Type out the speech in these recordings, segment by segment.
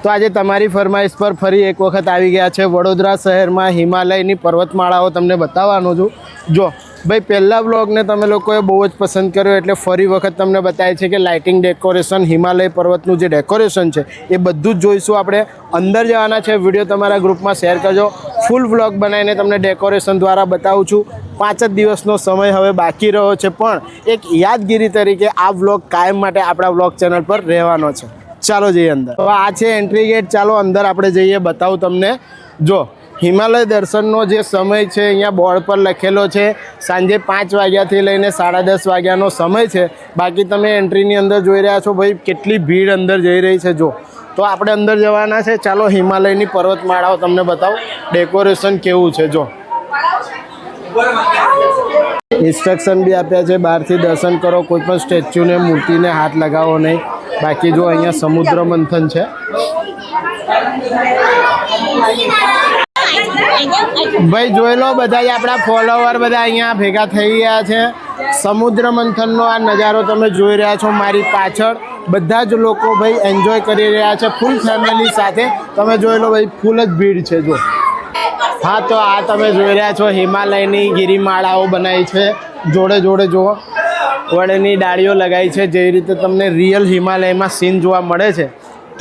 તો આજે તમારી ફરમાઈશ પર ફરી એક વખત આવી ગયા છે વડોદરા શહેરમાં હિમાલયની પર્વતમાળાઓ તમને બતાવવાનો છું। જો ભાઈ પહેલા વ્લોગને તમે લોકોએ બહુ જ પસંદ કર્યો એટલે ફરી વખત તમને બતાવે છે કે લાઇટિંગ ડેકોરેશન હિમાલય પર્વતનું જે ડેકોરેશન છે એ બધું જ જોઈશું। આપણે અંદર જવાના છે, વિડીયો તમારા ગ્રુપમાં શેર કરજો। ફૂલ વ્લોગ બનાવીને તમને ડેકોરેશન દ્વારા બતાવું છું। 5 જ દિવસનો સમય હવે બાકી રહ્યો છે, પણ એક યાદગીરી તરીકે આ વ્લોગ કાયમ માટે આપણા વ્લોગ ચેનલ પર રહેવાનો છે। ચાલો જઈએ અંદર। તો આ છે એન્ટ્રી ગેટ, ચાલો અંદર આપણે જઈએ, બતાવું તમને। જો હિમાલય દર્શનનો જે સમય છે અહીંયા બોર્ડ પર લખેલો છે સાંજે 5 વાગ્યાથી લઈને 10:30 વાગ્યાનો સમય છે। બાકી તમે એન્ટ્રીની અંદર જોઈ રહ્યા છો ભાઈ કેટલી ભીડ અંદર જઈ રહી છે। જો તો આપણે અંદર જવાના છે, ચાલો હિમાલયની પર્વતમાળાઓ તમને બતાવો ડેકોરેશન કેવું છે। જો ઇન્સ્ટ્રક્શન બી આપ્યા છે, બહારથી દર્શન કરો, કોઈ પણ સ્ટેચ્યુને મૂર્તિને હાથ લગાવો નહીં। બાકી જો અહીંયા સમુદ્ર મંથન છે। ભાઈ જોઈ લો, બધા જ આપણા ફોલોવર બધા અહીંયા ભેગા થઈ ગયા છે। સમુદ્ર મંથનનો આ નજારો તમે જોઈ રહ્યા છો મારી પાછળ। બધા જ લોકો ભાઈ એન્જોય કરી રહ્યા છે ફૂલ ફેમિલી સાથે। તમે જોઈ લો ભાઈ ફૂલ જ ભીડ છે। જો હા, તો આ તમે જોઈ રહ્યા છો હિમાલયની ગિરિમાળાઓ બનાવી છે, જોડે જોડે જુઓ વડની ડાળીઓ લગાવી છે। જે રીતે તમને રિયલ હિમાલયમાં સીન જોવા મળે છે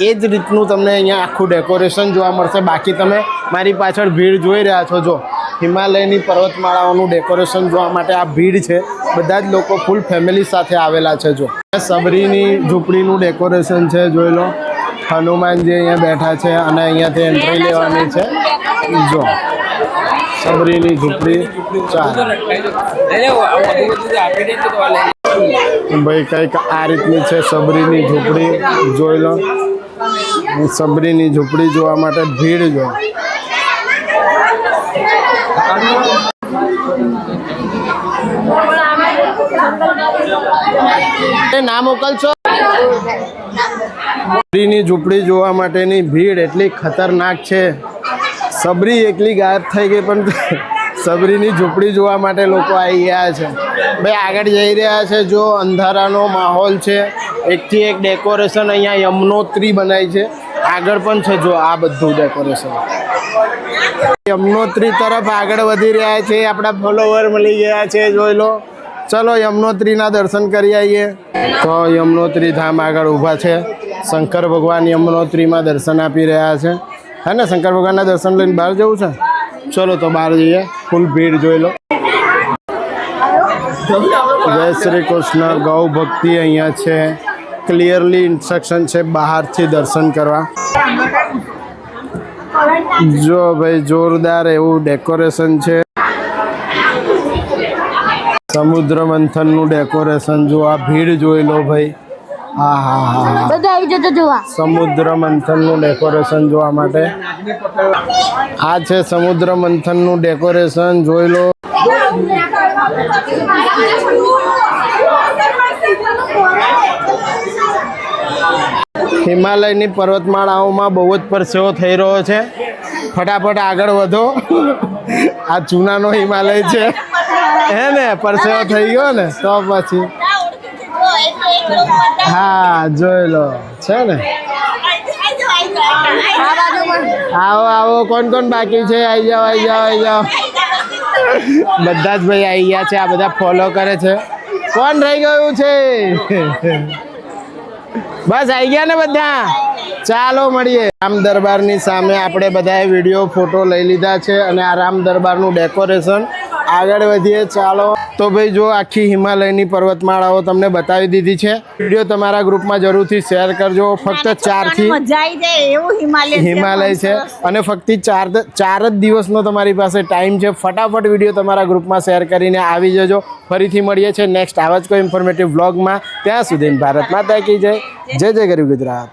એ જ રીતનું તમને અહીંયા આખું ડેકોરેશન જોવા મળશે। બાકી તમે મારી પાછળ ભીડ જોઈ રહ્યા છો। જો હિમાલયની પર્વતમાળાઓનું ડેકોરેશન જોવા માટે આ ભીડ છે, બધા જ લોકો ફૂલ ફેમિલી સાથે આવેલા છે। જો સબરીની ઝૂંપડીનું ડેકોરેશન છે, જોઈ લો હનુમાનજી અહીંયા બેઠા છે અને અહીંયાથી એન્ટ્રી લેવાની છે। જો સબરીની ઝૂંપડી 4 ભાઈ કંઈક આ રીતની છે સબરીની ઝૂંપડી, જોઈ લો। સબરીની ઝૂંપડી જોવા માટે ભીડ જો ના મોકલશો। સબરીની ઝૂંપડી જોવા માટેની ભીડ એટલી ખતરનાક છે। સબરી એકલી ગાયબ થઈ ગઈ, પણ સબરીની ઝૂંપડી જોવા માટે લોકો આવી ગયા છે। ભાઈ આગળ જઈ રહ્યા છે। જો અંધારાનો માહોલ છે, એકથી એક ડેકોરેશન અહીંયા યમનોત્રી બનાવી છે, આગળ પણ છે। જો આ બધું ડેકોરેશન યમનોત્રી તરફ આગળ વધી રહ્યા છે, આપણા ફોલોવર મળી ગયા છે, જોઈ લો। ચલો યમનોત્રીના દર્શન કરી આવીએ। તો યમનોત્રી ધામ આગળ ઊભા છે, શંકર ભગવાન યમનોત્રીમાં દર્શન આપી રહ્યા છે। હે ને, શંકર ભગવાનના દર્શન લઈને બહાર જવું છે। ચલો તો બહાર જઈએ, ફૂલ ભીડ જોઈ લો। જય શ્રી કૃષ્ણ। ગૌ ભક્તિ અહીંયા છે, ક્લિયરલી ઇન્સ્ટ્રક્શન છે બહારથી દર્શન કરવા। જો ભાઈ જોરદાર એવું ડેકોરેશન છે। સમુદ્ર મંથનનું ડેકોરેશન જો, આ ભીડ જોઈ લો ભાઈ। હા હા હા, બધા આવી જતો જોવા। સમુદ્ર મંથનનું ડેકોરેશન જોવા માટે આ છે સમુદ્ર મંથનનું ડેકોરેશન, જોઈ લો। હિમાલયની પર્વતમાળાઓમાં બહુ જ પરસેવો થઈ રહ્યો છે, ફટાફટ આગળ વધો। આ ચૂનાનો હિમાલય છે, હે ને, પરસેવો થઈ ગયો ને તો પછી હા જોઈ લો છે ને। આવો આવો, કોણ કોણ બાકી છે? આવી જાઓ આવી જાઓ આવી જાઓ। બધા જ ભાઈ આવી ગયા છે, આ બધા ફોલો કરે છે। કોણ રહી ગયું છે? બસ આવી ગયા ને બધા? ચાલો મળીએ। રામ દરબારની સામે આપણે બધાએ વિડીયો ફોટો લઈ લીધા છે અને આ રામ દરબારનું ડેકોરેશન આગળ વધીએ। ચાલો તો ભાઈ જો આખી હિમાલયની પર્વતમાળાઓ તમને બતાવી દીધી છે। વિડીયો તમારા ગ્રુપમાં જરૂરથી શેર કરજો। ફક્ત 4 થી હિમાલય છે અને ફક્ત 4 જ દિવસનો તમારી પાસે ટાઈમ છે। ફટાફટ વિડીયો તમારા ગ્રુપમાં શેર કરીને આવી જજો। ફરીથી મળીએ છીએ નેક્સ્ટ આવા જ કોઈ ઇન્ફોર્મેટિવ વ્લોગમાં। ત્યાં સુધી ભારત માતા કી જય। જય જય ગરીબ ગુજરાત।